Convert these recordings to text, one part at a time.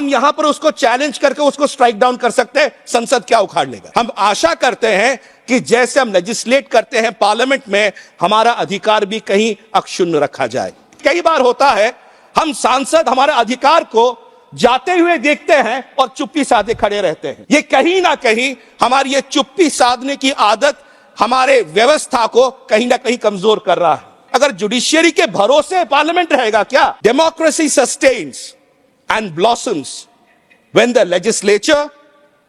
हम यहां पर उसको चैलेंज करके उसको स्ट्राइक डाउन कर सकते हैं, संसद क्या उखाड़ लेगा। हम आशा करते हैं कि जैसे हम लेजिस्लेट करते हैं पार्लियामेंट में, हमारा अधिकार भी कहीं अक्षुण्ण रखा जाए। कई बार होता है हम सांसद हमारे अधिकार को जाते हुए देखते हैं और चुप्पी साधे खड़े रहते हैं। ये कहीं ना कहीं हमारी ये चुप्पी साधने की आदत हमारे व्यवस्था को कहीं ना कहीं कमजोर कर रहा है। अगर जुडिशियरी के भरोसे पार्लियामेंट रहेगा क्या? Democracy sustains and blossoms when the legislature,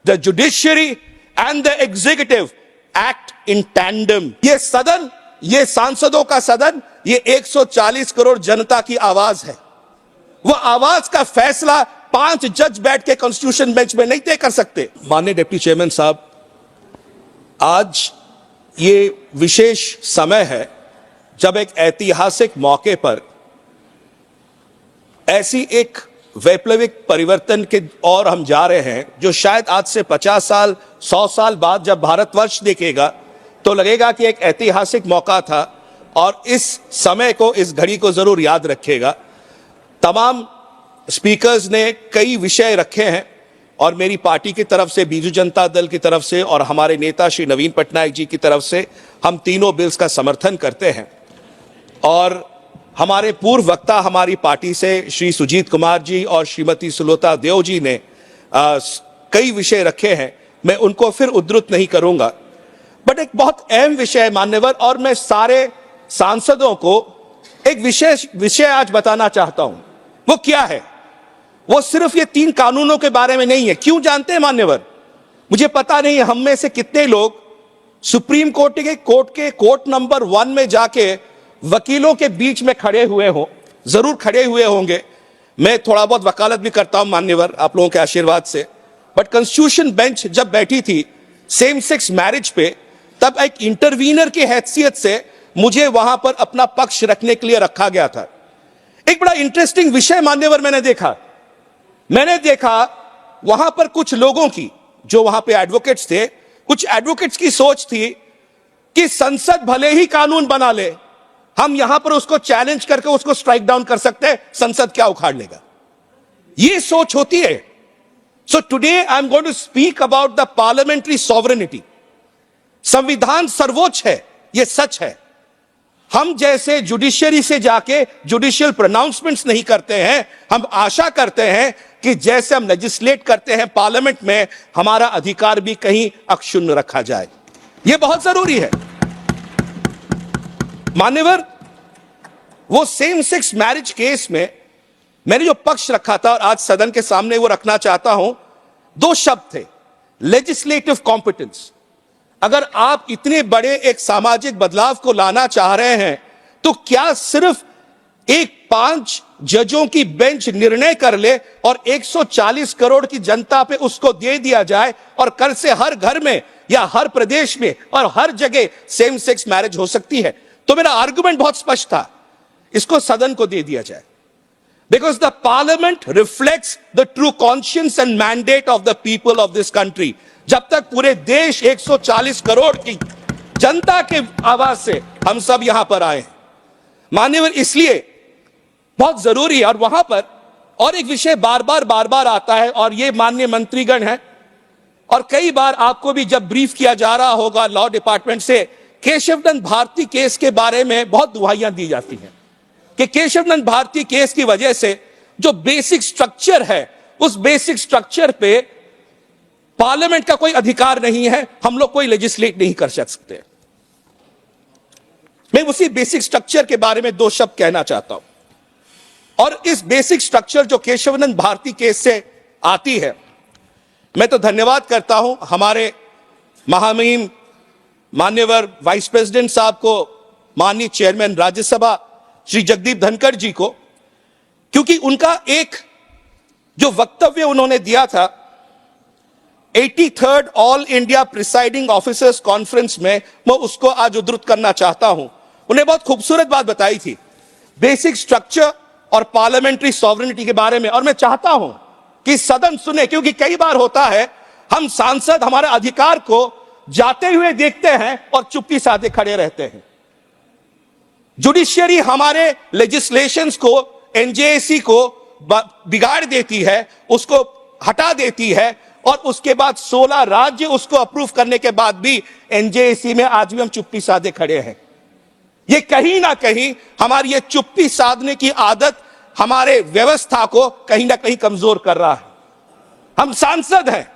the judiciary and the executive act in tandem। ये सदन, ये सांसदों का सदन, ये 140 करोड़ जनता की आवाज है। वो आवाज का फैसला 5 जज बैठ के कॉन्स्टिट्यूशन बेंच में नहीं तय कर सकते। माननीय डिप्टी चेयरमैन साहब, आज ये विशेष समय है जब एक ऐतिहासिक मौके पर ऐसी एक वैप्लविक परिवर्तन के और हम जा रहे हैं, जो शायद आज से 50 साल 100 साल बाद जब भारतवर्ष देखेगा तो लगेगा कि एक ऐतिहासिक मौका था, और इस समय को, इस घड़ी को जरूर याद रखेगा। तमाम स्पीकर्स ने कई विषय रखे हैं और मेरी पार्टी की तरफ से, बीजू जनता दल की तरफ से और हमारे नेता श्री नवीन पटनायक जी की तरफ से हम तीनों बिल्स का समर्थन करते हैं। और हमारे पूर्व वक्ता हमारी पार्टी से श्री सुजीत कुमार जी और श्रीमती सुलोता देव जी ने कई विषय रखे हैं, मैं उनको फिर उद्धृत नहीं करूंगा। बट एक बहुत अहम विषय है मान्यवर, और मैं सारे सांसदों को एक विशेष विषय आज बताना चाहता हूं। वो क्या है? वो सिर्फ ये 3 कानूनों के बारे में नहीं है। क्यों जानते हैं मान्यवर? मुझे पता नहीं हम में से कितने लोग सुप्रीम कोर्ट के कोर्ट नंबर 1 में जाके वकीलों के बीच में खड़े हुए हो। जरूर खड़े हुए होंगे, मैं थोड़ा बहुत वकालत भी करता हूं मान्यवर, आप लोगों के आशीर्वाद से। बट कॉन्स्टिट्यूशन बेंच जब बैठी थी सेम सेक्स मैरिज पे, तब एक इंटरवीनर की हैसियत से मुझे वहां पर अपना पक्ष रखने के लिए रखा गया था। एक बड़ा इंटरेस्टिंग विषय मान्यवर मैंने देखा वहां पर कुछ लोगों की, जो वहां पे एडवोकेट्स थे, कुछ एडवोकेट्स की सोच थी कि संसद भले ही कानून बना ले, हम यहां पर उसको चैलेंज करके उसको स्ट्राइक डाउन कर सकते हैं, संसद क्या उखाड़ लेगा। यह सोच होती है। So today I am going to speak about the parliamentary sovereignty. संविधान सर्वोच्च है, यह सच है। हम जैसे जुडिशियरी से जाके जुडिशियल प्रोनाउंसमेंट्स नहीं करते हैं। हम आशा करते हैं कि जैसे हम लेजिस्लेट करते हैं पार्लियामेंट में, हमारा अधिकार भी कहीं अक्षुण्ण रखा जाए। यह बहुत जरूरी है मान्यवर। वो सेम सेक्स मैरिज केस में मैंने जो पक्ष रखा था और आज सदन के सामने वो रखना चाहता हूं, 2 शब्द थे, लेजिस्लेटिव कॉम्पिटेंस। अगर आप इतने बड़े एक सामाजिक बदलाव को लाना चाह रहे हैं, तो क्या सिर्फ एक 5 जजों की बेंच निर्णय कर ले और 140 करोड़ की जनता पे उसको दे दिया जाए और कल से हर घर में या हर प्रदेश में और हर जगह सेम सेक्स मैरिज हो सकती है? तो मेरा आर्गुमेंट बहुत स्पष्ट था, इसको सदन को दे दिया जाए। Because the parliament reflects the true conscience and mandate of the people of this country. जब तक पूरे देश 140 करोड़ की जनता के आवाज से हम सब यहां पर आए हैं मान्यवर, इसलिए बहुत जरूरी है। और वहां पर और एक विषय बार बार आता है, और ये माननीय मंत्रीगण है, और कई बार आपको भी जब ब्रीफ किया जा रहा होगा लॉ डिपार्टमेंट से, केशवनंद भारती केस के बारे में बहुत दुहाइयां दी जाती हैं कि केशवनंद भारती केस की वजह से जो बेसिक स्ट्रक्चर है, उस बेसिक स्ट्रक्चर पे पार्लियामेंट का कोई अधिकार नहीं है, हम लोग कोई लेजिस्लेट नहीं कर सकते। मैं उसी बेसिक स्ट्रक्चर के बारे में 2 शब्द कहना चाहता हूं। और इस बेसिक स्ट्रक्चर जो केशवनंद भारती केस से आती है, मैं तो धन्यवाद करता हूं हमारे महामहिम मान्यवर वाइस प्रेसिडेंट साहब को, माननीय चेयरमैन राज्यसभा श्री जगदीप धनखड़ जी को, क्योंकि उनका एक जो वक्तव्य उन्होंने दिया था 83rd all India presiding officers conference में, मैं उसको आज उद्धृत करना चाहता हूं। उन्हें बहुत खूबसूरत बात बताई थी बेसिक स्ट्रक्चर और पार्लियामेंट्री सॉवरेनिटी के बारे में, और मैं चाहता हूं कि सदन सुने, क्योंकि कई बार होता है हम सांसद हमारे अधिकार को जाते हुए देखते हैं और चुप्पी साधे खड़े रहते हैं। जुडिशियरी हमारे लेजिस्लेशंस को, एनजेएसी को बिगाड़ देती है, उसको हटा देती है, और उसके बाद 16 राज्य उसको अप्रूव करने के बाद भी एनजेएसी में आज भी हम चुप्पी साधे खड़े हैं। ये कहीं ना कहीं हमारी ये चुप्पी साधने की आदत हमारे व्यवस्था को कहीं ना कहीं कमजोर कर रहा है। हम सांसद हैं,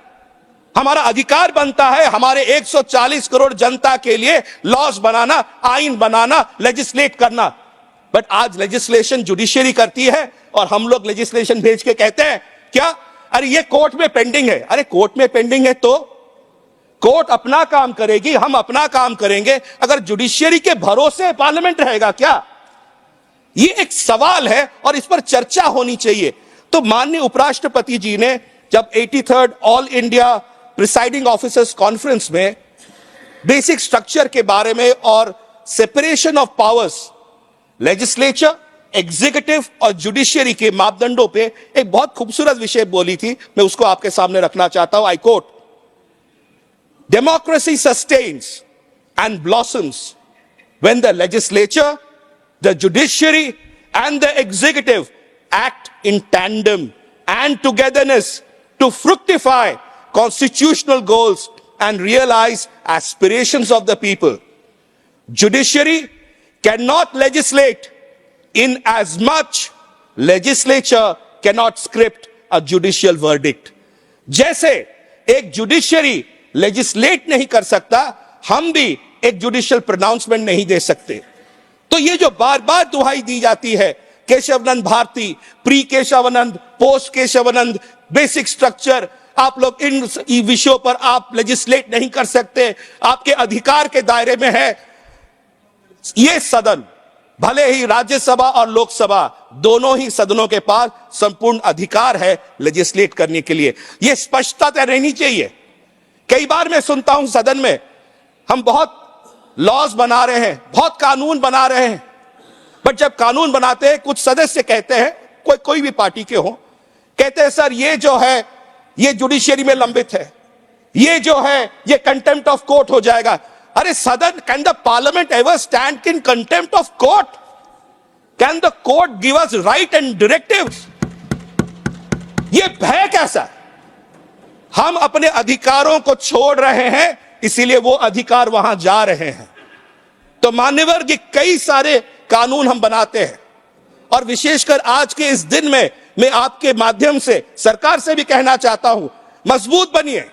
हमारा अधिकार बनता है हमारे 140 करोड़ जनता के लिए लॉज बनाना, आइन बनाना, लेजिस्लेट करना। बट आज लेजिस्लेशन जुडिशियरी करती है और हम लोग लेजिस्लेशन भेज के कहते हैं क्या, अरे ये कोर्ट में पेंडिंग है। अरे कोर्ट में पेंडिंग है तो कोर्ट अपना काम करेगी, हम अपना काम करेंगे। अगर जुडिशियरी के भरोसे पार्लियामेंट रहेगा क्या? ये एक सवाल है और इस पर चर्चा होनी चाहिए। तो माननीय उपराष्ट्रपति जी ने जब 83rd all India presiding officers conference में बेसिक स्ट्रक्चर के बारे में और separation of powers, legislature, executive और जुडिशियरी के मापदंडों पे एक बहुत खूबसूरत विषय बोली थी, मैं उसको आपके सामने रखना चाहता हूं। I quote, democracy sustains and blossoms when the legislature, the judiciary and the executive act in tandem and togetherness to fructify constitutional goals and realize aspirations of the people. Judiciary cannot legislate in as much legislature cannot script a judicial verdict. जैसे एक judiciary legislate नहीं कर सकता, हम भी एक judicial pronouncement नहीं दे सकते। तो ये जो बार बार दुहाई दी जाती है, Kesavananda Bharati, pre Kesavananda, post Kesavananda, basic structure, आप लोग इन विषयों पर आप लेजिस्लेट नहीं कर सकते, आपके अधिकार के दायरे में है। ये सदन, भले ही राज्यसभा और लोकसभा दोनों ही सदनों के पास संपूर्ण अधिकार है लेजिस्लेट करने के लिए। यह स्पष्टता रहनी चाहिए। कई बार मैं सुनता हूं सदन में, हम बहुत लॉज बना रहे हैं, बहुत कानून बना रहे हैं, बट जब कानून बनाते हैं कुछ सदस्य कहते हैं, कोई भी पार्टी के हो, कहते हैं सर ये जो है ये जुडिशियरी में लंबित है, ये जो है ये कंटेम्प्ट ऑफ कोर्ट हो जाएगा। अरे सदन, can the parliament ever stand in contempt of court? Can the court give us right and directives? ये भय कैसा? हम अपने अधिकारों को छोड़ रहे हैं, इसीलिए वो अधिकार वहां जा रहे हैं। तो मान्यवर, ये कई सारे कानून हम बनाते हैं और विशेषकर आज के इस दिन में मैं आपके माध्यम से सरकार से भी कहना चाहता हूं, मजबूत बनिए।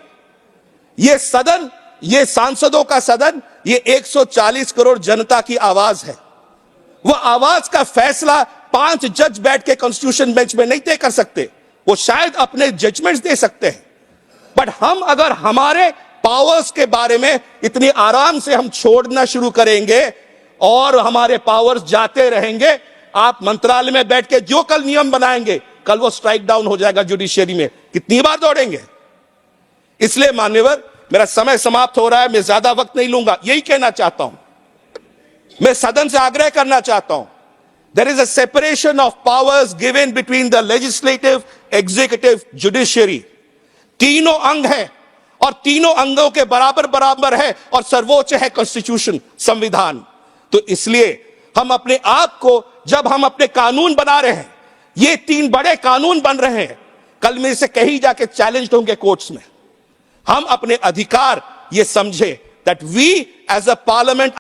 ये सदन, ये सांसदों का सदन, ये 140 करोड़ जनता की आवाज है। वो आवाज का फैसला 5 जज बैठ के कॉन्स्टिट्यूशन बेंच में नहीं तय कर सकते, वो शायद अपने जजमेंट्स दे सकते हैं, बट हम अगर हमारे पावर्स के बारे में इतनी आराम से हम छोड़ना शुरू करेंगे और हमारे पावर्स जाते रहेंगे, आप मंत्रालय में बैठ के जो कल नियम बनाएंगे, कल वो स्ट्राइक डाउन हो जाएगा जुडिशियरी में। कितनी बार दौड़ेंगे? इसलिए मान्यवर, मेरा समय समाप्त हो रहा है, मैं ज्यादा वक्त नहीं लूंगा। यही कहना चाहता हूं, मैं सदन से आग्रह करना चाहता हूं, there is a separation of powers given between the legislative, executive, judiciary. तीनों अंग हैं और तीनों अंगों के बराबर बराबर है और सर्वोच्च है कॉन्स्टिट्यूशन, संविधान। तो इसलिए हम अपने आप को, जब हम अपने कानून बना रहे हैं, ये 3 बड़े कानून बन रहे हैं, कल में से कहीं जाके चैलेंज होंगे कोर्ट्स में, हम अपने अधिकार ये समझे that we as a parliament